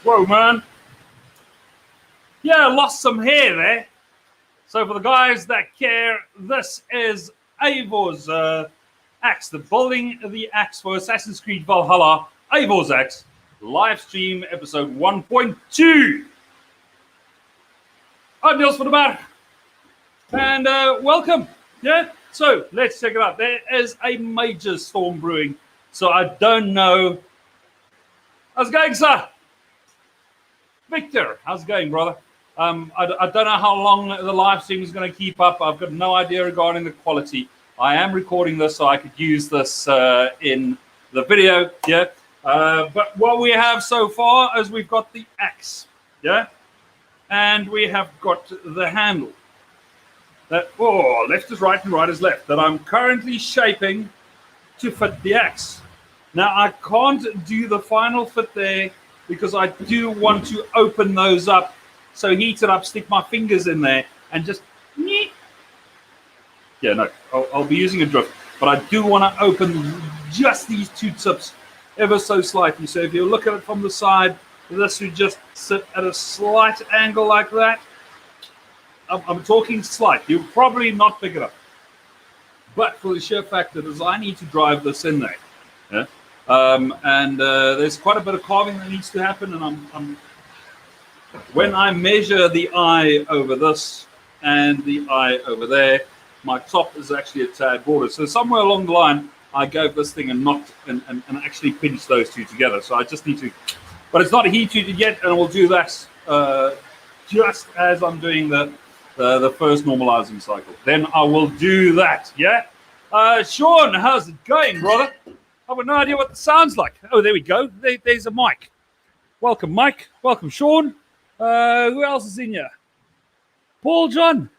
Whoa, man. Yeah, I lost some hair there. So for the guys that care, this is Eivor's axe. The building the axe for Assassin's Creed Valhalla. Eivor's axe. Live stream episode 1.2. I'm Niels for the Bar. And welcome. Yeah, so let's check it out. There is a major storm brewing. So I don't know. How's it going, sir? Victor, how's it going, brother? I don't know how long the live stream is going to keep up. I've got no idea regarding the quality. I am recording this so I could use this in the video, yeah. But what we have so far is we've got the axe, yeah, and we have got the handle. Left is right and right is left. That I'm currently shaping to fit the axe. Now I can't do the final fit there because I do want to open those up. So heat it up, stick my fingers in there, and just... Yeah, no, I'll be using a drift. But I do want to open just these two tips ever so slightly. So if you look at it from the side, this would just sit at a slight angle like that. I'm talking slight. You'll probably not pick it up. But for the sheer fact that I need to drive this in there. Yeah? There's quite a bit of carving that needs to happen, and when I measure the eye over this and the eye over there, my top is actually a tad broader. So somewhere along the line, I gave this thing a knot and actually pinched those two together. So I just need to, but it's not heat treated yet, and we'll do that just as I'm doing the first normalizing cycle. Then I will do that. Yeah. Sean, how's it going, brother? I've got no idea what it sounds like. Oh, there we go. There's a mic. Welcome, Mike. Welcome, Sean. Who else is in here? Paul John.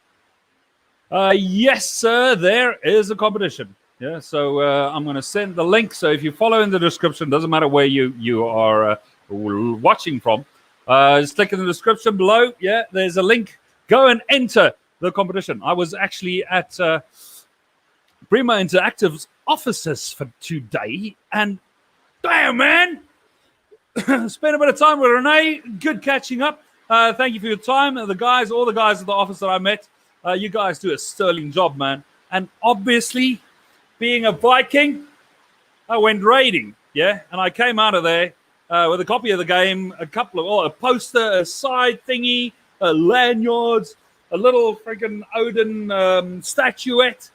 Yes, sir. There is a competition. Yeah. So I'm going to send the link. So if you follow in the description, doesn't matter where you are watching from. Just click in the description below. Yeah. There's a link. Go and enter the competition. I was actually at Prima Interactive's offices for today, and damn, man. Spent a bit of time with Renee. Good catching up. Thank you for your time. All the guys at the office that I met, you guys do a sterling job, man. And obviously, being a Viking, I went raiding, yeah? And I came out of there with a copy of the game, a poster, a side thingy, lanyards, a little freaking Odin statuette.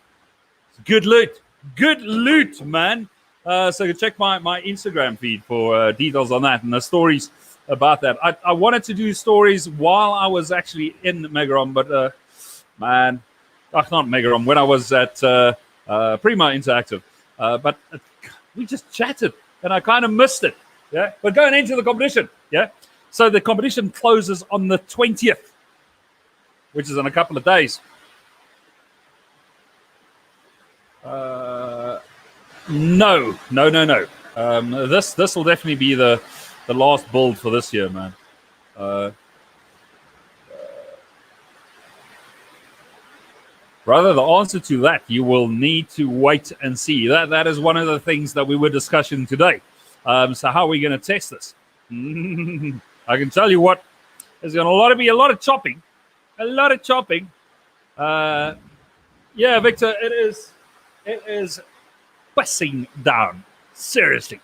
Good loot, man. So check my Instagram feed for details on that and the stories about that. I wanted to do stories while I was actually in Megaron, but not Megaron, when I was at Prima Interactive. But we just chatted, and I kind of missed it. Yeah, but going into the competition, yeah. So the competition closes on the 20th, which is in a couple of days. No. This will definitely be the last build for this year, man. Brother, the answer to that, you will need to wait and see. That is one of the things that we were discussing today. So how are we going to test this? I can tell you what, there's going to be a lot of chopping. Yeah, Victor, it is pressing down. Seriously.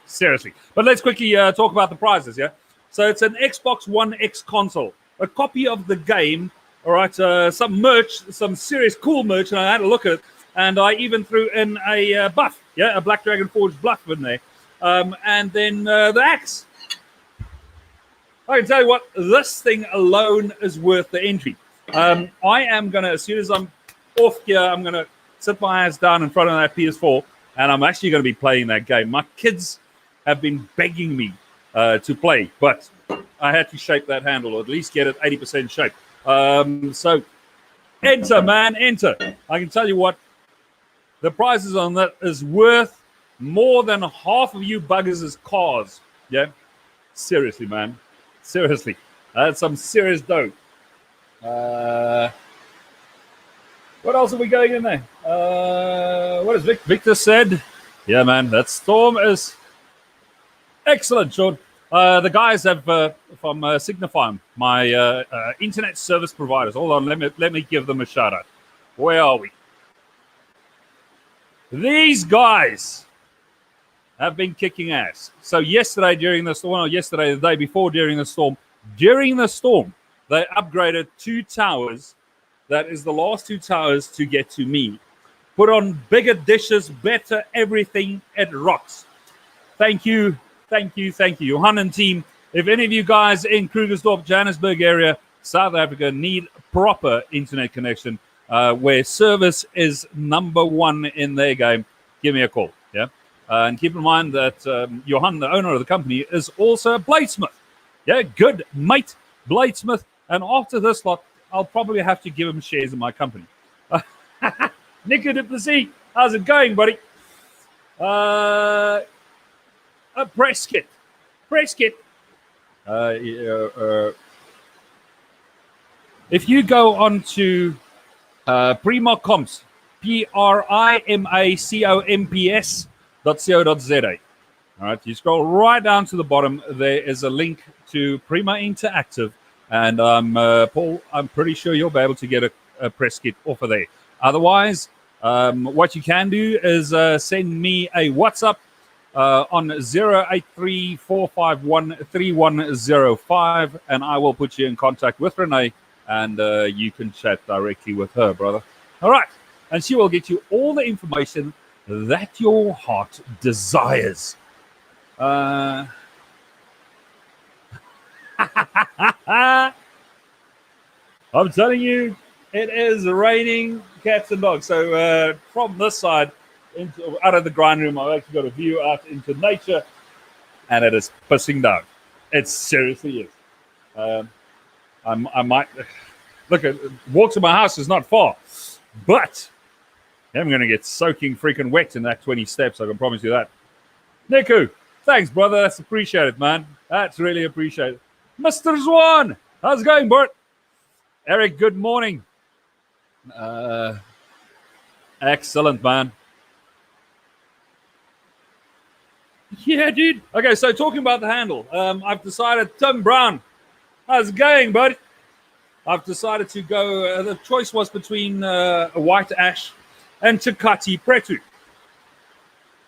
But let's quickly talk about the prizes, yeah? So it's an Xbox One X console, a copy of the game, all right, some merch, some serious cool merch, and I had a look at it, and I even threw in a buff, yeah, a Black Dragon Forge buff in there, and then the axe. I can tell you what, this thing alone is worth the entry. I am going to, as soon as I'm off here, I'm going to sit my ass down in front of that PS4, and I'm actually going to be playing that game. My kids have been begging me to play, but I had to shape that handle, or at least get it 80% shape. So enter, man, enter. I can tell you what, the prizes on that is worth more than half of you buggers' cars. Yeah? Seriously, man. Seriously. That's some serious dough. What else are we going in there? What has Victor said? Yeah, man, that storm is excellent, Sean. The guys have from Signify, my internet service providers. Hold on, let me give them a shout out. Where are we? These guys have been kicking ass. So yesterday during the storm, or yesterday the day before during the storm, they upgraded 2 towers. That is the last 2 towers to get to me. Put on bigger dishes, better everything. It rocks. Thank you. Johan and team. If any of you guys in Krugersdorp, Johannesburg area, South Africa need proper internet connection, where service is #1 in their game, give me a call. Yeah. And keep in mind that Johan, the owner of the company, is also a bladesmith. Yeah, good mate, bladesmith. And after this lot, I'll probably have to give him shares in my company. Nico Duplessis, how's it going, buddy? A press kit. If you go on to Prima Comps, primacomps.co.za. All right, you scroll right down to the bottom. There is a link to Prima Interactive, and Paul, I'm pretty sure you'll be able to get a press kit off of there. Otherwise, what you can do is send me a WhatsApp on 083-451-3105, and I will put you in contact with Renee, and you can chat directly with her, brother. All right, and she will get you all the information that your heart desires. I'm telling you, it is raining cats and dogs. So from this side, out of the grind room, I've actually got a view out into nature, and it is pissing down. It seriously is. I might look at walk to my house is not far, but I'm going to get soaking freaking wet in that 20 steps. I can promise you that. Niku, thanks, brother. That's appreciated, man. That's really appreciated. Mr. Zwan, how's it going, Bert? Eric, good morning. Excellent, man. Yeah, dude. Okay, so talking about the handle, I've decided, Tim Brown, how's it going, bud? I've decided to go, the choice was between a white ash and Takati Pretu.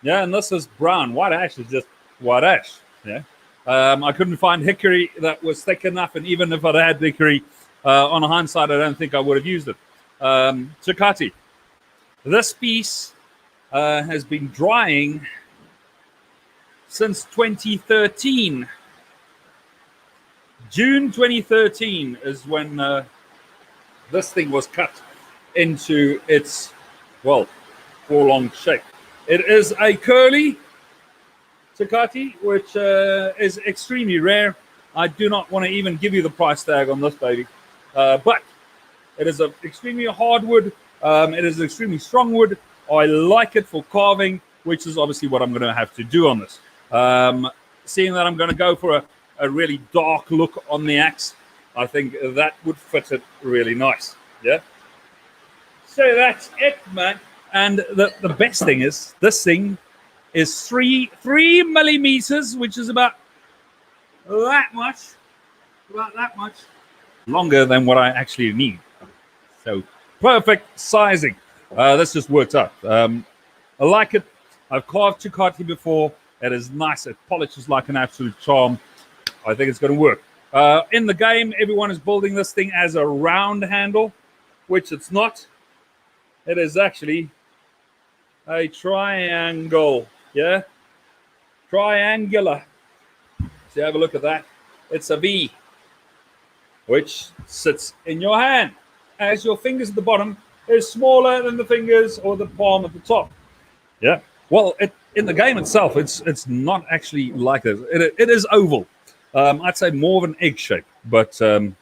Yeah, and this is brown. White ash is just white ash. Yeah. I couldn't find hickory that was thick enough, and even if I'd had hickory, on hindsight, I don't think I would have used it. Takati. This piece has been drying since 2013. June 2013 is when this thing was cut into its, well, four-long shape. It is a curly Takati, which is extremely rare. I do not want to even give you the price tag on this baby. But it is an extremely hard wood. It is an extremely strong wood. I like it for carving, which is obviously what I'm going to have to do on this. Seeing that I'm going to go for a really dark look on the axe, I think that would fit it really nice. Yeah. So that's it, man. And the best thing is, this thing is 3 millimeters, which is about that much longer than what I actually need. So perfect sizing. This just worked out. I like it. I've carved Takati before. It is nice. It polishes like an absolute charm. I think it's going to work. In the game, everyone is building this thing as a round handle, which it's not. It is actually a triangle. Yeah? Triangular. So have a look at that. It's a V, which sits in your hand, as your fingers at the bottom is smaller than the fingers or the palm at the top. Yeah. Well, in the game itself, it's not actually like this. It is oval. I'd say more of an egg shape, but I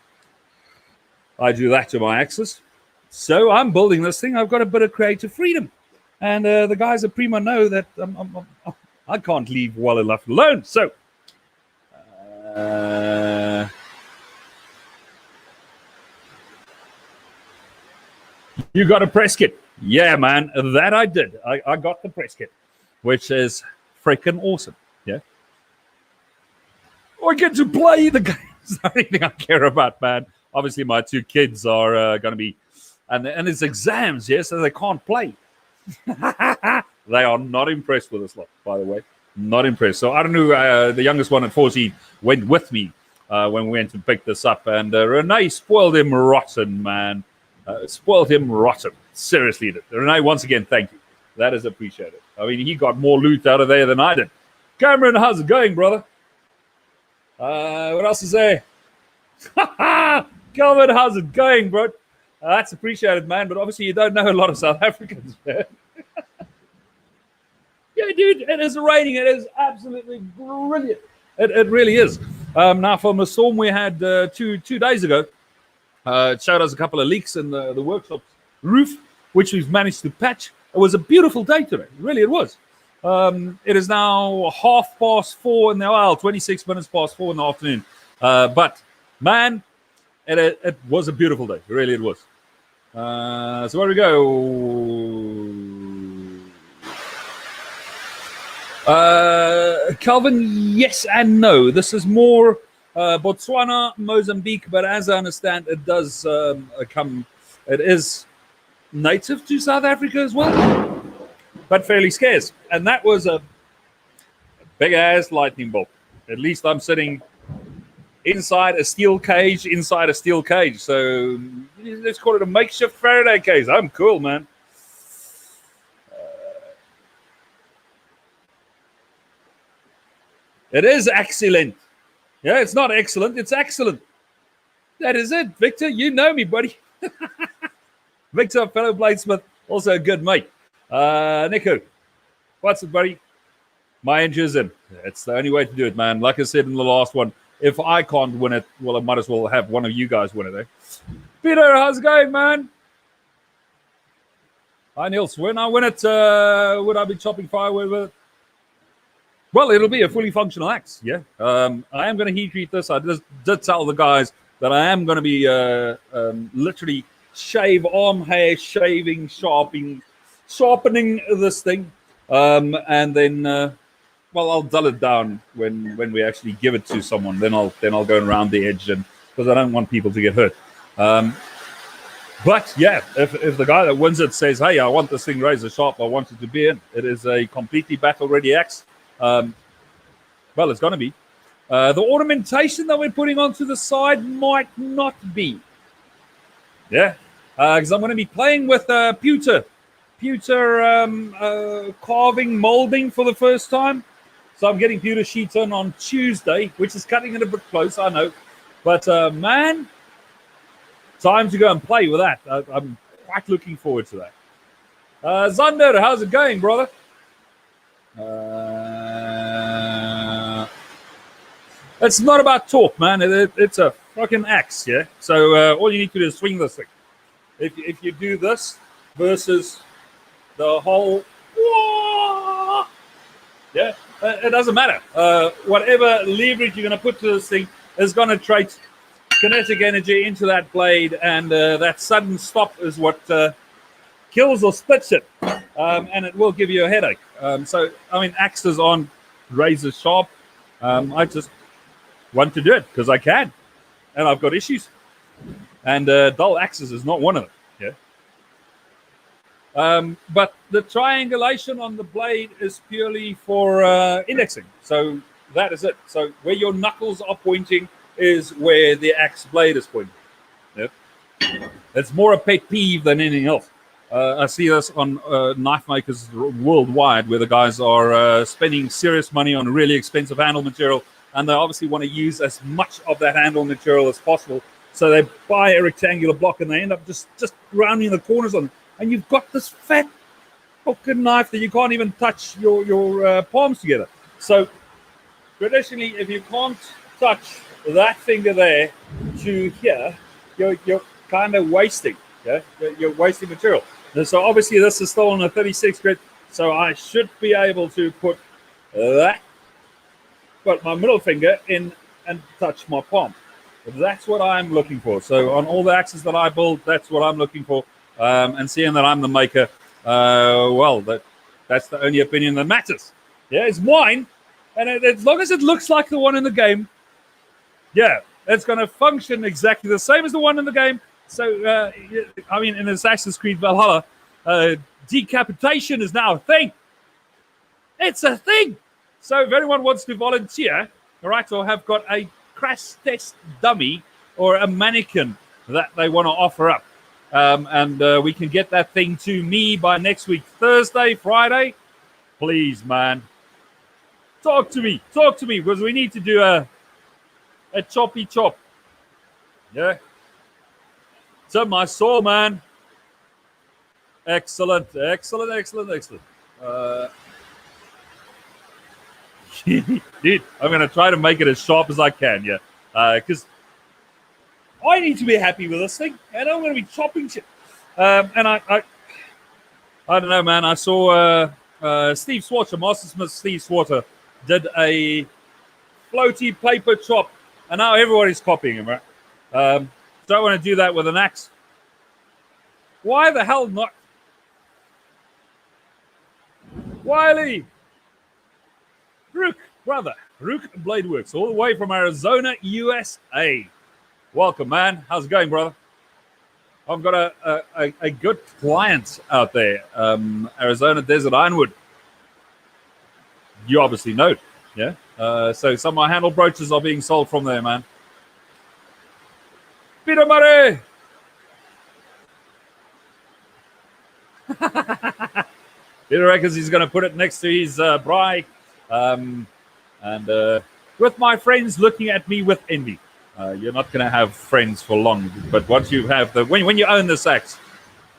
do that to my axes. So I'm building this thing. I've got a bit of creative freedom. And the guys at Prima know that I can't leave well enough alone. So you got a press kit. Yeah, man, that I did. I got the press kit, which is freaking awesome. Yeah. I get to play the games. The only thing I care about, man. Obviously, my 2 kids are going to be, and it's exams, yeah, so they can't play. They are not impressed with this lot, by the way. Not impressed. So I don't know. The youngest one at 14 went with me when we went to pick this up, and Renee spoiled him rotten, man. Spoiled him rotten. Seriously, Renee. Once again, thank you. That is appreciated. I mean, he got more loot out of there than I did. Cameron, how's it going, brother? What else is there? Calvin, how's it going, bro? That's appreciated, man. But obviously, you don't know a lot of South Africans, man. Yeah, dude, it is raining. It is absolutely brilliant. It really is. Now, from a storm we had 2 days ago, it showed us a couple of leaks in the workshop's roof, which we've managed to patch. It was a beautiful day today. Really, it was. It is now 4:30 in the hour, 26 minutes past 4 in the afternoon. But, man, it was a beautiful day. Really, it was. So where do we go? Calvin, yes and no. This is more Botswana, Mozambique, but as I understand, it does it is native to South Africa as well, but fairly scarce. And that was a big-ass lightning bolt. At least I'm sitting inside a steel cage, So let's call it a makeshift Faraday cage. I'm cool, man. It is excellent. Yeah, it's not excellent. It's excellent. That is it. Victor, you know me, buddy. Victor, fellow bladesmith, also a good mate. Nico, what's up, buddy? My engine's in. It's the only way to do it, man. Like I said in the last one, if I can't win it, well, I might as well have one of you guys win it, eh? Peter, how's it going, man? Hi, Niels. When I win it, would I be chopping firewood with it? Well, it'll be a fully functional axe, yeah. I am going to heat treat this. I did tell the guys that I am going to be literally arm hair shaving, sharpening this thing, and then well, I'll dull it down when we actually give it to someone. Then I'll go around the edge, and because I don't want people to get hurt. But yeah, if the guy that wins it says, "Hey, I want this thing razor sharp. I want it to be in," it is a completely battle ready axe. Well, it's going to be. The ornamentation that we're putting onto the side might not be. Yeah, because I'm going to be playing with pewter carving, molding for the first time. So I'm getting pewter sheets on Tuesday, which is cutting it a bit close, I know. But, man, time to go and play with that. I'm quite looking forward to that. Zander, how's it going, brother? It's not about talk, man. It's a fucking axe, yeah? So all you need to do is swing this thing. If you do this versus the whole... Yeah, it doesn't matter. Whatever leverage you're going to put to this thing is going to trade kinetic energy into that blade, and that sudden stop is what kills or splits it, and it will give you a headache. So, I mean, axes aren't razor sharp. I just want to do it because I can, and I've got issues. And dull axes is not one of them. Yeah. But the triangulation on the blade is purely for indexing. So that is it. So where your knuckles are pointing is where the axe blade is pointing. Yeah. It's more a pet peeve than anything else. I see this on knife makers worldwide, where the guys are spending serious money on really expensive handle material, and they obviously want to use as much of that handle material as possible. So they buy a rectangular block, and they end up just rounding the corners on it. And you've got this fat fucking knife that you can't even touch your palms together. So traditionally, if you can't touch that finger there to here, you're kind of wasting. Yeah, you're wasting material. And so obviously this is still on a 36 grit, so I should be able to put my middle finger in and touch my palm. That's what I'm looking for. So on all the axes that I build, that's what I'm looking for. And seeing that I'm the maker, well, that's the only opinion that matters. Yeah, it's mine, and as long as it looks like the one in the game, Yeah, it's going to function exactly the same as the one in the game. So, I mean, in Assassin's Creed Valhalla, decapitation is now a thing. It's a thing. So if anyone wants to volunteer, all right, or have got a crash test dummy or a mannequin that they want to offer up, and we can get that thing to me by next week, Thursday, Friday, please, man. Talk to me, because we need to do a choppy chop. Yeah. So my soul, man. Excellent. Dude, I'm going to try to make it as sharp as I can, yeah. Because I need to be happy with this thing, and I'm going to be chopping shit. And I don't know, man. I saw Steve Swarter, Mastersmith Steve Swarter, did a floaty paper chop, and now everybody's copying him, right? Don't want to do that with an axe. Why the hell not? Wiley! Rook, brother. Rook Blade Works, all the way from Arizona, USA. Welcome, man. How's it going, brother? I've got a good client out there, Arizona Desert Ironwood. You obviously know, yeah? So some of my handle brooches are being sold from there, man. Peter Murray! Peter reckons he's going to put it next to his braai. And with my friends looking at me with envy. You're not going to have friends for long. But once you have when you own this axe,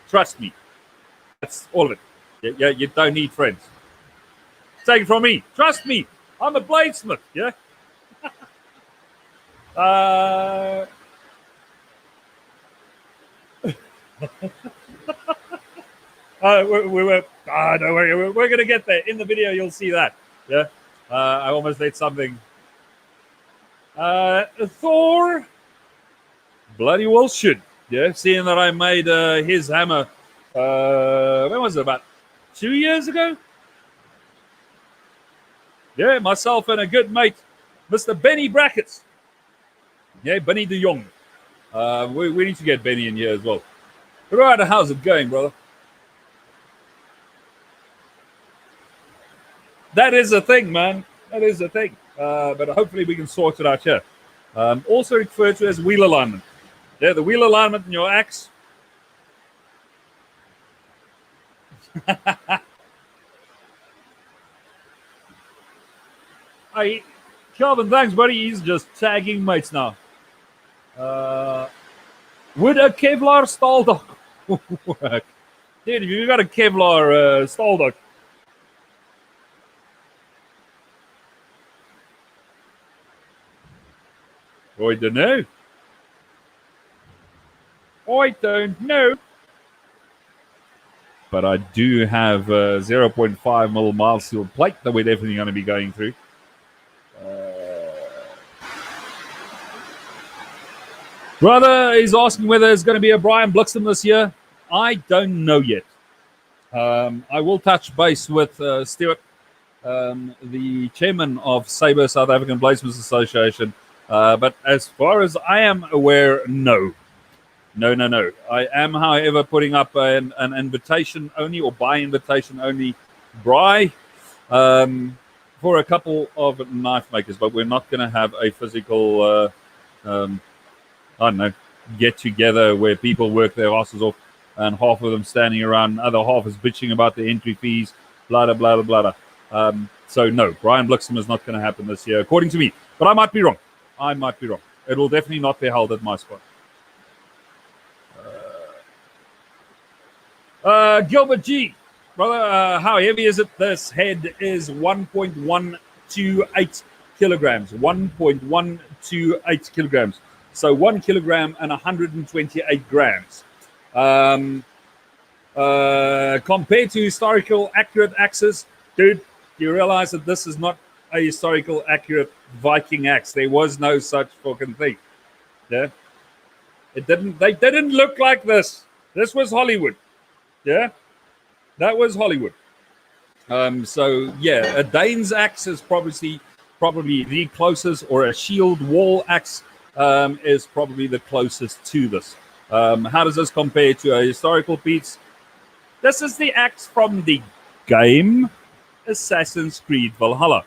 trust me, that's all of it. You don't need friends. Take it from me. Trust me. I'm a bladesmith, yeah? Don't worry. We're going to get there. In the video, you'll see that. Yeah. I almost did something. Thor. Bloody well should. Yeah. Seeing that I made his hammer. When was it? About 2 years ago? Yeah. Myself and a good mate, Mr. Benny Brackets. Yeah. Benny de Jong. We need to get Benny in here as well. Right. How's it going, brother? That is a thing, man. That is a thing. But hopefully we can sort it out here. Also referred to as wheel alignment. Yeah, the wheel alignment in your axe. Hey, Calvin, thanks, buddy. He's just tagging mates now. Would a Kevlar Staldock work? Dude, if you got a Kevlar Staldock, I don't know. I don't know. But I do have 0.5 mil mild steel plate that we're definitely going to be going through. Brother is asking whether there's going to be a Brian Blixton this year. I don't know yet. I will touch base with Stuart, the chairman of SABR, South African Bladesmiths Association. But as far as I am aware, no. I am, however, putting up an invitation only or by invitation only braai for a couple of knife makers, but we're not going to have a physical, I don't know, get together where people work their asses off and half of them standing around, other half is bitching about the entry fees, blah, blah, blah, blah. So no, Brian Blixton is not going to happen this year, according to me. But I might be wrong. It will definitely not be held at my spot. Gilbert G. Brother, how heavy is it? This head is 1.128 kilograms. 1.128 kilograms. So 1 kilogram and 128 grams. Compared to historical accurate axes, dude, you realize that this is not a historical accurate Viking axe. There was no such fucking thing. Yeah. They didn't look like this. This was Hollywood. Yeah. That was Hollywood. So yeah, a Dane's axe is probably probably the closest, or a shield wall axe is probably the closest to this. How does this compare to a historical piece? This is the axe from the game Assassin's Creed Valhalla.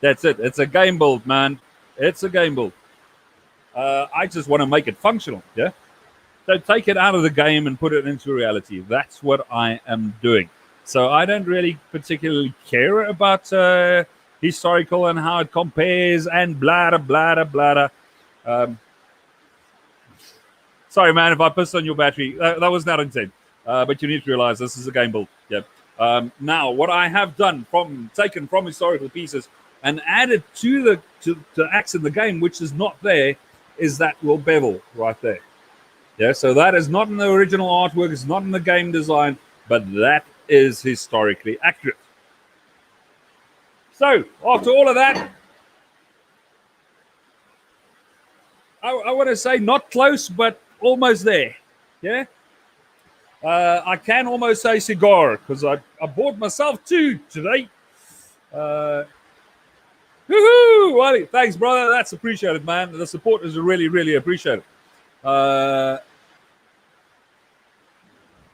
That's it. It's a game build, man. It's a game build. I just want to make it functional, yeah? So take it out of the game and put it into reality. That's what I am doing. So I don't really particularly care about historical and how it compares and blah, blah, blah, blah. Sorry, man, if I pissed on your battery. That was not intent. But you need to realize this is a game build. Yeah. Now, what I have done taken from historical pieces and added to the axe in the game, which is not there, is that little bevel right there. Yeah, so that is not in the original artwork, it's not in the game design, but that is historically accurate. So, after all of that, I want to say not close, but almost there. Yeah? I can almost say cigar, because I bought myself 2 today. Woohoo! Well, thanks, brother. That's appreciated, man. The support is really, really appreciated.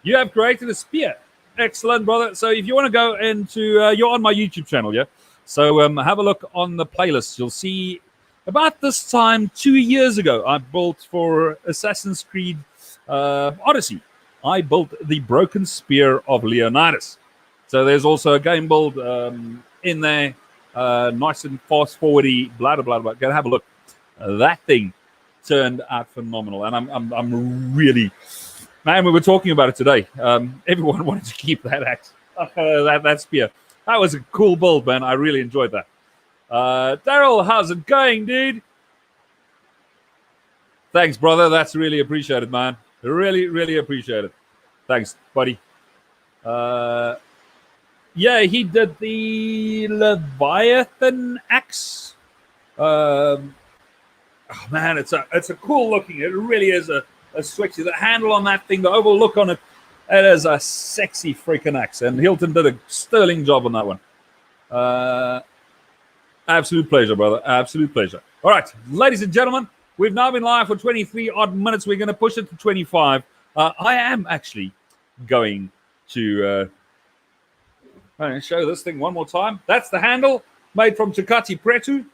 You have created a spear. Excellent, brother. So if you want to go into, you're on my YouTube channel, yeah? So have a look on the playlist. You'll see about this time 2 years ago, I built for Assassin's Creed Odyssey. I built the broken spear of Leonidas. So there's also a game build in there. Nice and fast forwardy, blah blah blah. Go have a look. That thing turned out phenomenal, and I'm really, man. We were talking about it today. Everyone wanted to keep that axe, that spear. That was a cool build, man. I really enjoyed that. Daryl, how's it going, dude? Thanks, brother. That's really appreciated, man. Really, really appreciated. Thanks, buddy. Yeah, he did the Leviathan axe. Oh man, it's a cool looking. It really is a switchy. The handle on that thing, the oval look on it, it is a sexy freaking axe. And Hilton did a sterling job on that one. Absolute pleasure, brother. Absolute pleasure. All right, ladies and gentlemen, we've now been live for 23 odd minutes. We're going to push it to 25. I am actually going to show this thing one more time. That's the handle made from Takati Pretu.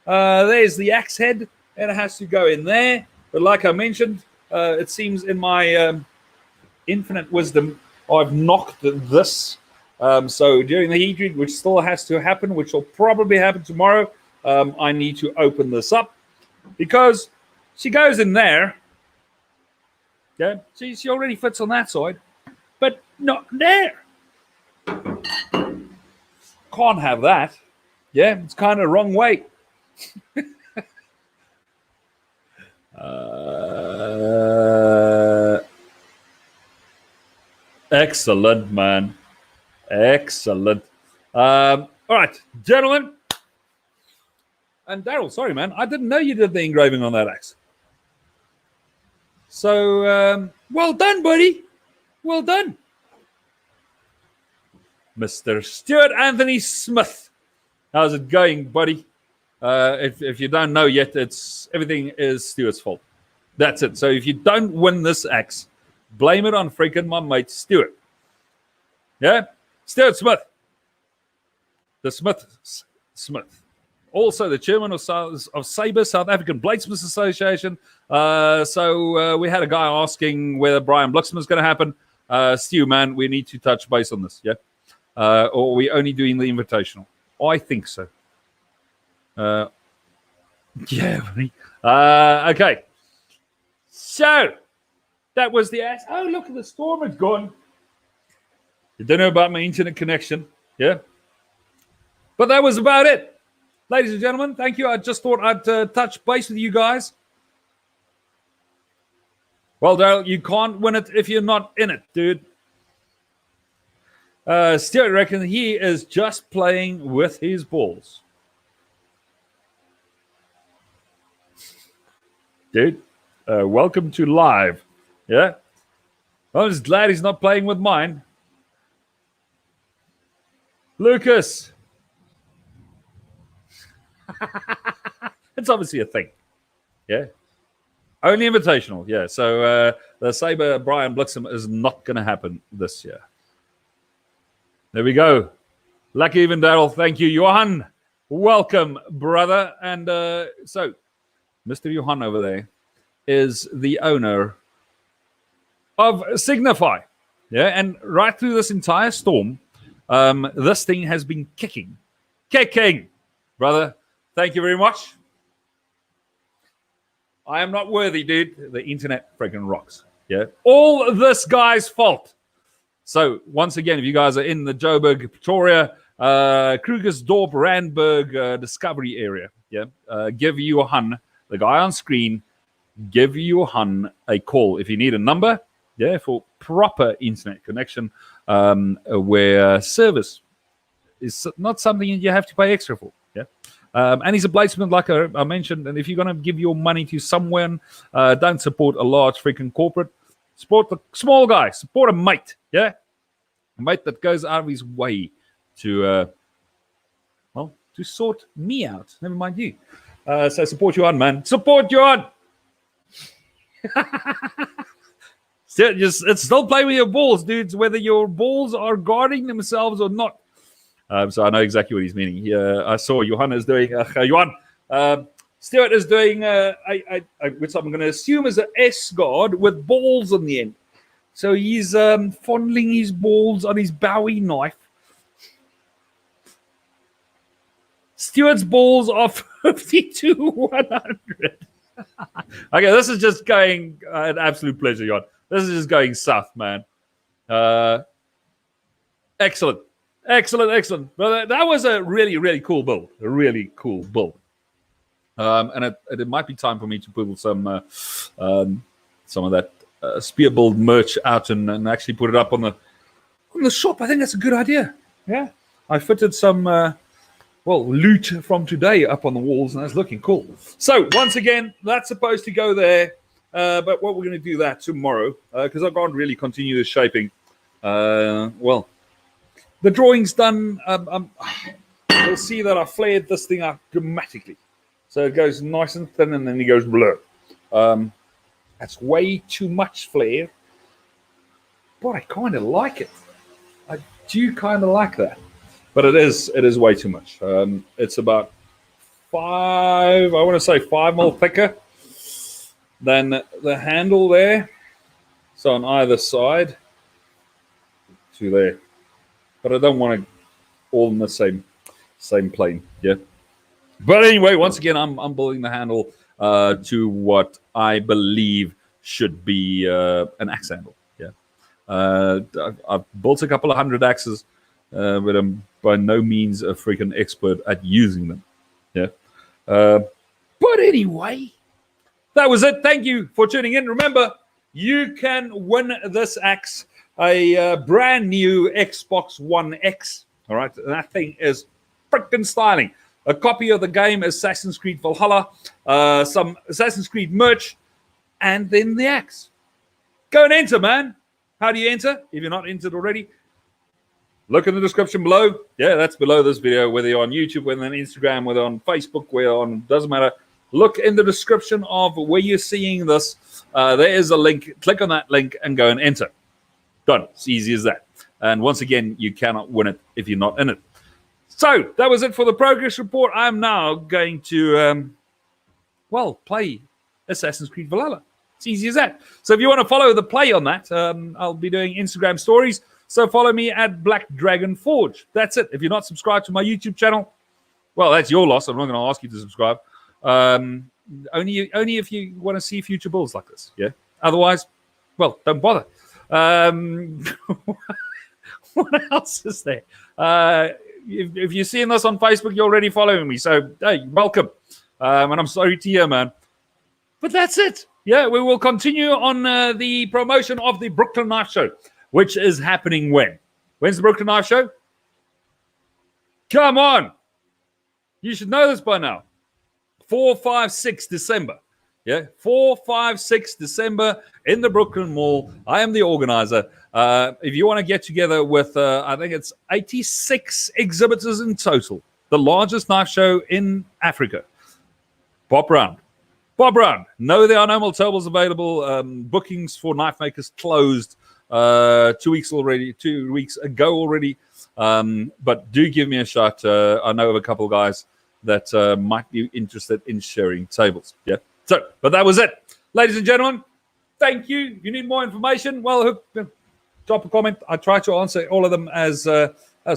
There's the axe head, and it has to go in there. But like I mentioned, it seems in my infinite wisdom, I've knocked this. So during the heat read, which still has to happen, which will probably happen tomorrow, I need to open this up because she goes in there. Yeah, she already fits on that side, but not there. Can't have that. Yeah, it's kind of wrong way. Excellent, man. Excellent. All right, gentlemen. And Daryl, sorry, man. I didn't know you did the engraving on that axe. So, well done, buddy. Well done. Mr. Stuart Anthony Smith. How's it going, buddy? If you don't know yet, everything is Stuart's fault. That's it. So if you don't win this axe, blame it on freaking my mate Stuart. Yeah? Stuart Smith. The Smith. Also the chairman of SABR, South African Bladesmiths Association. So we had a guy asking whether Brian Bluxman is going to happen. Stu, man, we need to touch base on this, yeah? Or are we only doing the invitational? I think so. Yeah, buddy. Okay. So, that was the ass. Oh, look at the storm. It's gone. You don't know about my internet connection. Yeah. But that was about it. Ladies and gentlemen, thank you. I just thought I'd touch base with you guys. Well, Daryl, you can't win it if you're not in it, dude. Stuart reckons he is just playing with his balls. Dude, welcome to live. Yeah? I'm just glad he's not playing with mine. Lucas. It's obviously a thing. Yeah. Only invitational. Yeah. So the Saber Brian Blixham is not going to happen this year. There we go. Lucky even Daryl. Thank you, Johan. Welcome, brother. And so, Mr. Johan over there is the owner of Signify. Yeah, and right through this entire storm, this thing has been kicking, brother. Thank you very much. I am not worthy, dude. The internet freaking rocks. Yeah, all this guy's fault. So once again, if you guys are in the Joburg, Pretoria, Krugersdorp, Randburg, Discovery area, yeah, give Johan, the guy on screen, give Johan a call if you need a number. Yeah, for proper internet connection, where service is not something you have to pay extra for. Yeah, and he's a bladesmith, like I mentioned. And if you're going to give your money to someone, don't support a large freaking corporate. Support the small guy. Support a mate. Yeah, a mate that goes out of his way to, to sort me out. Never mind you. So support you on, man. Support you on. It's still play with your balls, dudes, whether your balls are guarding themselves or not. So I know exactly what he's meaning. I saw Johan is doing, Johan, Stuart is doing, which I'm going to assume is an S guard with balls on the end. So he's fondling his balls on his Bowie knife. Stuart's balls are 50-100. Okay, this is just going an absolute pleasure, Johan. This is just going south, man. Excellent. Well, that was a really, really cool build. A really cool build. And it might be time for me to put some of that spear build merch out and actually put it up on the shop. I think that's a good idea. Yeah. I fitted some loot from today up on the walls, and that's looking cool. So once again, that's supposed to go there. But what we're going to do that tomorrow, because I can't really continue the shaping. The drawing's done. You'll see that I flared this thing up dramatically. So it goes nice and thin, and then it goes blur. That's way too much flare. But I kind of like it. I do kind of like that. But it is way too much. It's about 5 mil thicker than the handle there. So on either side to there. But I don't want it all in the same plane. Yeah. But anyway, once again, I'm building the handle to what I believe should be an axe handle. Yeah. I've built a couple of 100 axes, but I'm by no means a freaking expert at using them. Yeah. But anyway, that was it. Thank you for tuning in. Remember, you can win this axe, a brand new Xbox One X. All right. That thing is freaking styling. A copy of the game Assassin's Creed Valhalla, some Assassin's Creed merch, and then the axe. Go and enter, man. How do you enter? If you're not entered already, look in the description below. Yeah, that's below this video, whether you're on YouTube, whether on Instagram, whether on Facebook, whether on, doesn't matter. Look in the description of where you're seeing this. There is a link. Click on that link and go and enter. Done. It's easy as that. And once again, you cannot win it if you're not in it. So that was it for the progress report. I'm now going to, play Assassin's Creed Valhalla. It's easy as that. So if you want to follow the play on that, I'll be doing Instagram stories. So follow me at Black Dragon Forge. That's it. If you're not subscribed to my YouTube channel, well, that's your loss. I'm not going to ask you to subscribe. Only if you want to see future builds like this. Yeah. Otherwise, well, don't bother. What else is there? If you're seeing this on Facebook, you're already following me. So, hey, welcome. And I'm sorry to hear, man. But that's it. Yeah, we will continue on the promotion of the Brooklyn Knife Show, which is happening when? When's the Brooklyn Knife Show? Come on. You should know this by now. 4, 5, 6 December. Yeah, 4, 5, 6 December in the Brooklyn Mall. I am the organizer. If you want to get together with, I think it's 86 exhibitors in total. the largest knife show in Africa. Pop round. Bob Brown. No, there are no more tables available. Bookings for knife makers closed 2 weeks ago already. But do give me a shot. I know of a couple of guys that might be interested in sharing tables. Yeah. So, but that was it. Ladies and gentlemen, thank you. If you need more information, well, drop a comment. I try to answer all of them as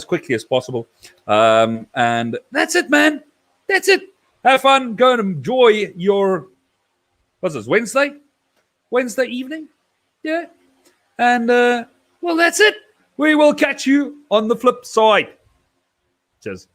quickly as possible. And that's it, man. That's it. Have fun. Go and enjoy your, what's this, Wednesday evening? Yeah. And, well, that's it. We will catch you on the flip side. Cheers.